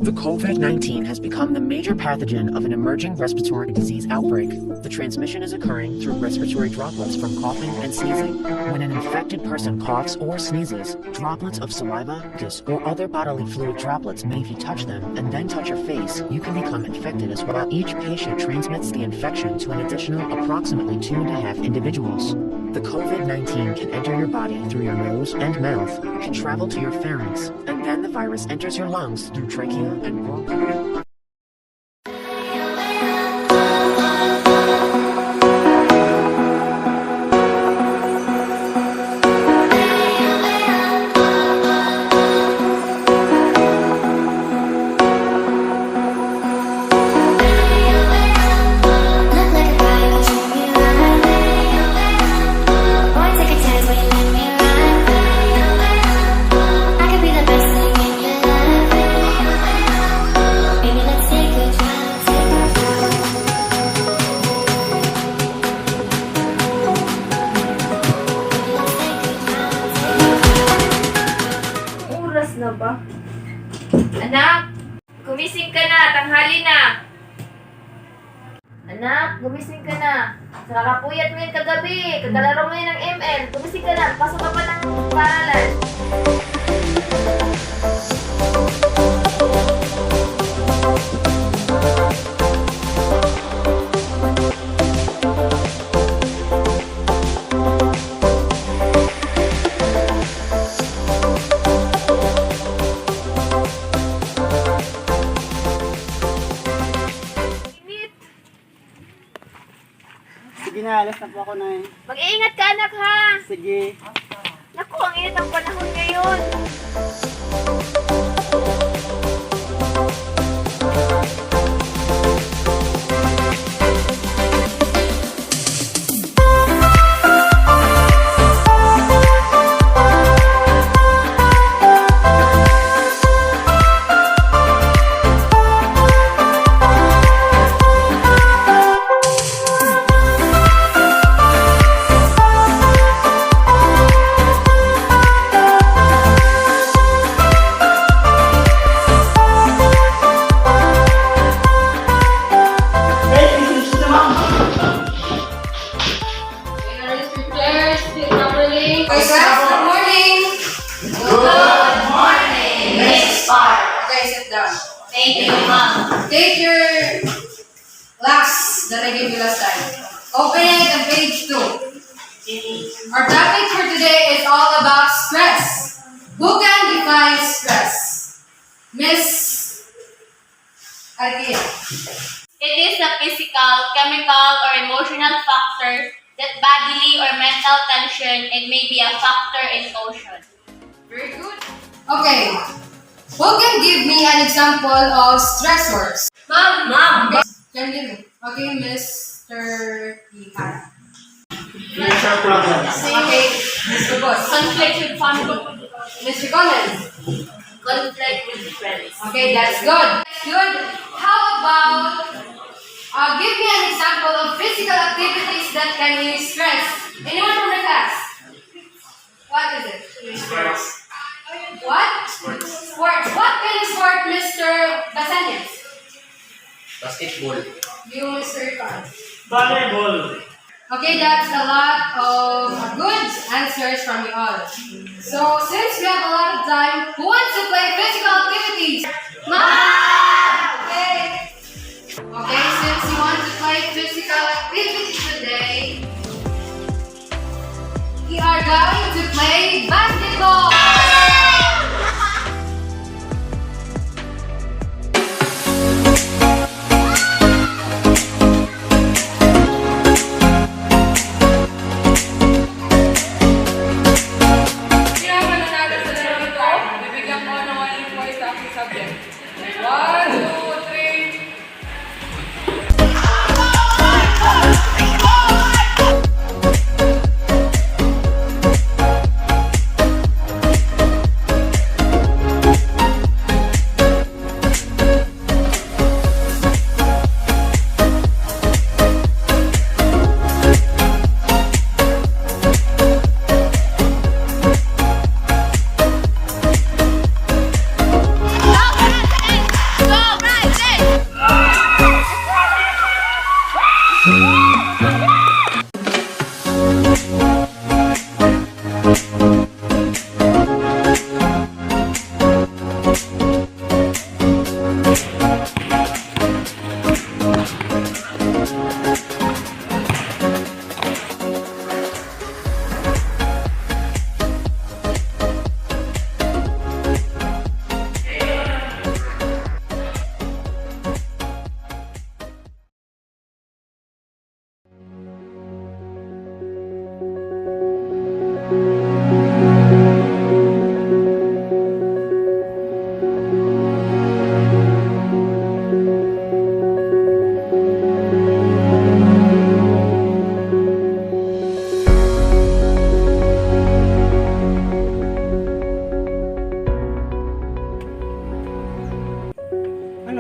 The COVID-19 has become the major pathogen of an emerging respiratory disease outbreak. The transmission is occurring through respiratory droplets from coughing and sneezing. When an infected person coughs or sneezes, droplets of saliva, mucus, or other bodily fluid droplets may, if you touch them and then touch your face, you can become infected as well. Each patient transmits the infection to an additional approximately 2.5 individuals. The COVID-19 can enter your body through your nose and mouth, can travel to your pharynx, and then the virus enters your lungs through trachea and bronchi. Na ba? Anak, gumising ka na, tanghali na. Anak, gumising ka na. Nakakapuyat mo yun kagabi, kagalaro mo yun ng ML. Gumising ka na, pasok ka pa ng paralan. Sige na, alas na po ako na eh. Mag-iingat ka, anak, ha? Sige. Naku, ang init ang panahon ngayon. Thank you, ma'am. Take your class that I gave you last time. Open it on page 2. Our topic for today is all about stress. Who can define stress? Miss Arkia. It is a physical, chemical, or emotional factor that bodily or mental tension and may be a factor in motion. Very good. Okay. Who can give me an example of stressors? Ma'am! Can you give me? Okay, Mr. Ihara. Financial problems. Okay, Mr. Boss. Conflict with family. Mr. Collins. Conflict with friends. Okay, that's good. Good. How about give me an example of physical activities that can use stress? Anyone from the class? What is it? Sports. What? Sports. Sports. What kind of sport, Mr. Basanias? Basketball. You, Mr. Carl. Volleyball. Okay, that's a lot of good answers from you all. So, since we have a lot of time, who wants to play physical activities? Mom! Okay. Okay, since you want to play physical activities today, we are going to play basketball. Kaya mananalo sa laro ito, bibigyan ko ng 1 point sa aking subject.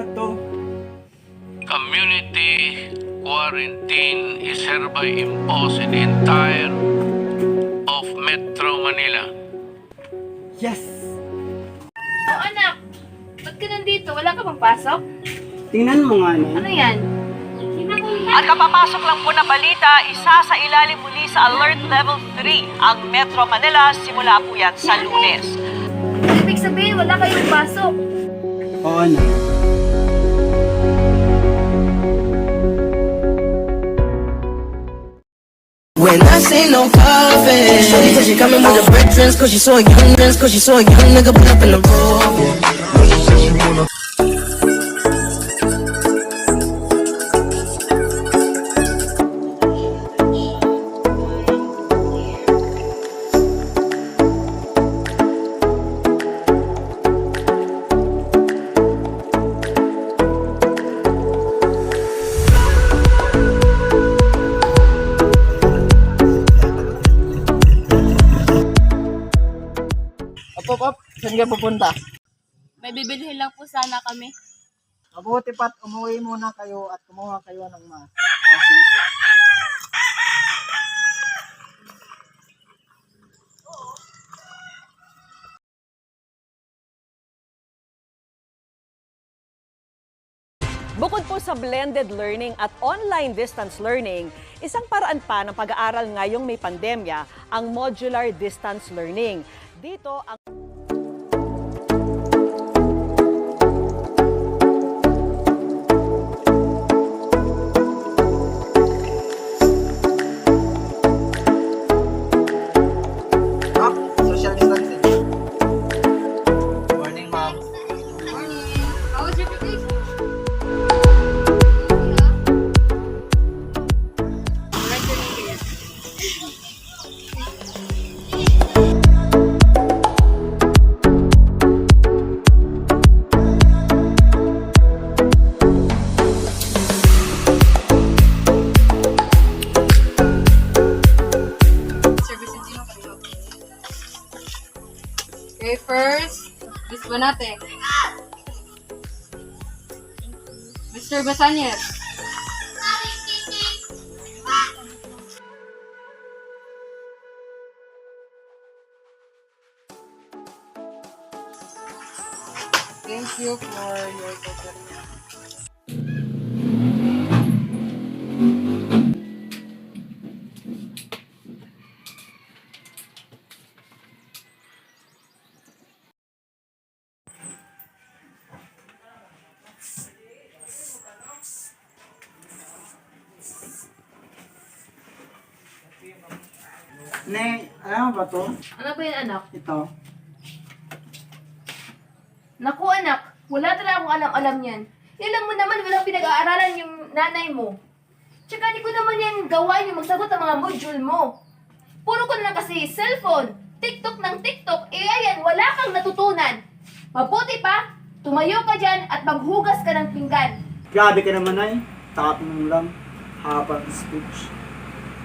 na to? Community quarantine is hereby imposed in the entire of Metro Manila. Yes! Oh anak, ba't ka nandito? Wala ka bang pasok? Tingnan mo nga, Nay. Ano yan? At kapapasok lang po na balita, isa sa ilalim muli sa Alert Level 3 ang Metro Manila simula po yan sa Lunes. Ibig sabihin, wala kayong pasok. Oo, Nay. When I say no coffee, shorty said she coming with the breakfast, cause she saw a young nigga pull up in the road. Op. Saan ka pupunta? May bibilhin lang po sana kami. Mabuti pa't umuwi muna kayo at kumuha kayo ng mask. Bukod po sa blended learning at online distance learning, isang paraan pa ng pag-aaral ngayong may pandemya ang modular distance learning. Dito ang Social distancing. Morning, ma'am. Morning. How was your vacation? Okay, first, this one natin. Mr. Basanyas. Thank you for your cooperation. Nay, alam mo ba to? Ano ba yan, anak? Ito. Naku, anak. Wala talaga akong alam-alam yan. Alam mo naman, walang pinag-aaralan yung nanay mo. Tsaka di ko naman yan gawain yung magsagot ng mga module mo. Puro ko na lang kasi cellphone, TikTok ng TikTok, ayan, wala kang natutunan. Mabuti pa, tumayo ka dyan at maghugas ka ng pinggan. Grabe ka naman, Nay. Tapos mo lang. Habang speech.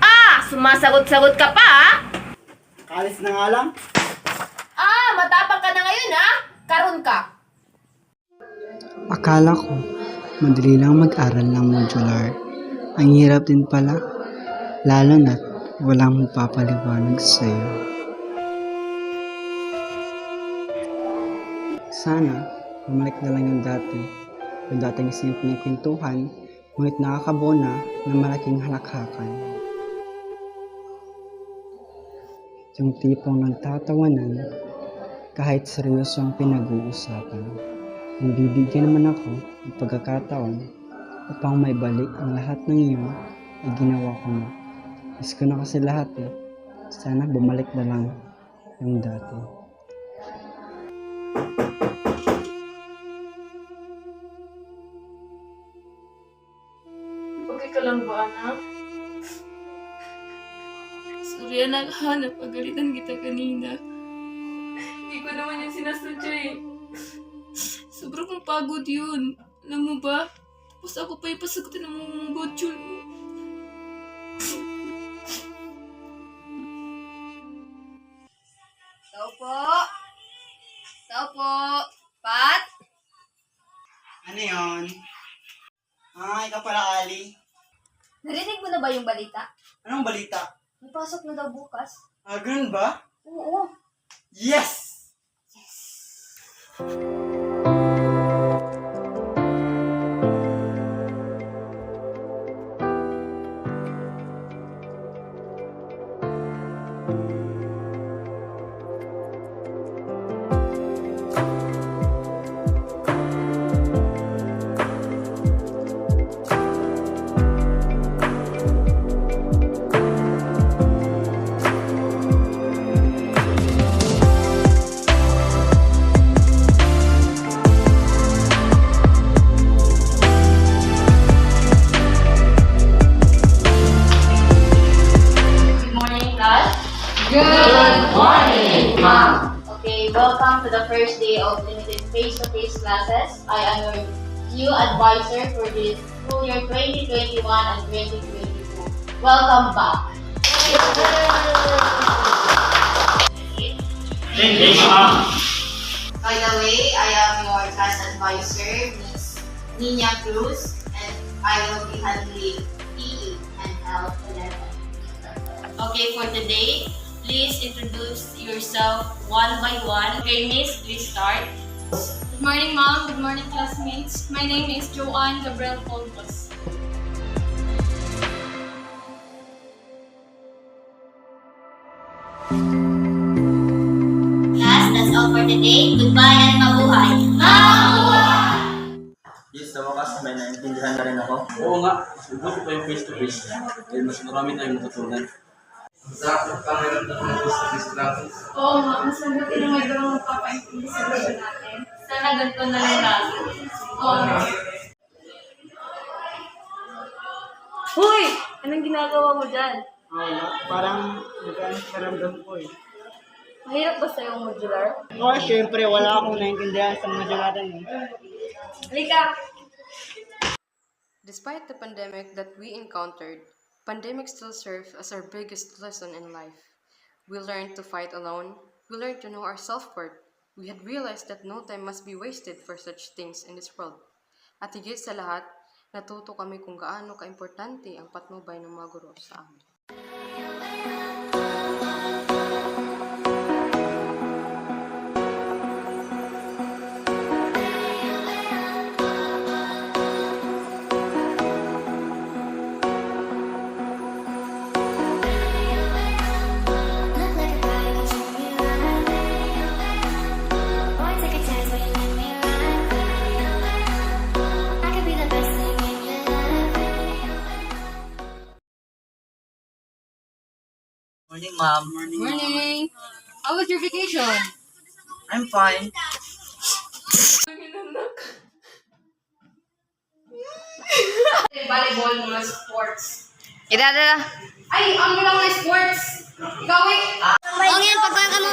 Ah, sumasagot-sagot ka pa, ha? Kalis na nga lang. Ah, matapang ka na ngayon, ha? Karon ka. Akala ko, madali lang mag-aral ng modular. Ang hirap din pala, lalo na't walang magpapaliwanag sa'yo. Sana, bumalik na lang yung dating simpleng kwentuhan, ngunit nakakabuo na ng malaking halakhakan. Yung tipong nagtatawanan, kahit seryoso ang pinag-uusapan. Kung bibigyan naman ako ng pagkakataon upang may balik ang lahat ng iyon, ay ginawa ko na. Miss ko na kasi lahat eh. Sana bumalik na lang yung dati. Okay ka lang ba, anak? Sorry, anak, ha, napagalitan kita kanina. Hindi ko naman yung sinasadya eh. Sobrang kong pagod yun. Alam mo ba? Tapos ako pa ipasagutin ng mga module mo. Tao po. Tao po. Pat? Ano yun? Ikaw pala, Ali. Narinig mo na ba yung balita? Anong balita? May pasok na daw bukas. Ganun ba? Oo. Yes! Good morning, class. Good morning, ma'am. Okay, welcome to the first day of limited face-to-face classes. I am your new advisor for this school year 2021 and 2022. Welcome back. Thank you, ma'am. By the way, I am your class advisor, Miss Nina Cruz, and I will be handling PE and Health 11. Okay, for today, please introduce yourself one by one. Okay, Miss, please start. Good morning, Mom. Good morning, classmates. My name is Joanne Gabriel Colbos. Class, that's all for today. Goodbye and mabuhay. Mabuhay! Yes, sa wakas, may naintindihan na rin ako. Oo nga, mabuti pa yung face-to-face. Dahil mas marami tayong matutunan. Ang sarap ng pangalan ng face-to-face classes. Oo, Ma'am. Mas mabuti na may dalawang magpapaintindi sa video natin. Sana ganito na lang lagi. Oo, Ma'am. Hoy! Anong ginagawa mo dyan? Parang nagkaramdam ko eh. Mahirap ba sa'yo ang modular? Oo, syempre, wala akong naintindihan sa mga natin eh. Halika! Despite the pandemic that we encountered, pandemic still served as our biggest lesson in life. We learned to fight alone. We learned to know our self-worth. We had realized that no time must be wasted for such things in this world. At higit sa lahat, natuto kami kung gaano kaimportante ang patnubay ng mga guro sa amin. Morning, ma'am. Morning! How was your vacation? I'm fine. Volleyball, mga sports. Idadala! Ay, ang lang na sports! Ikaw eh! Ang yan, pagkaka mo!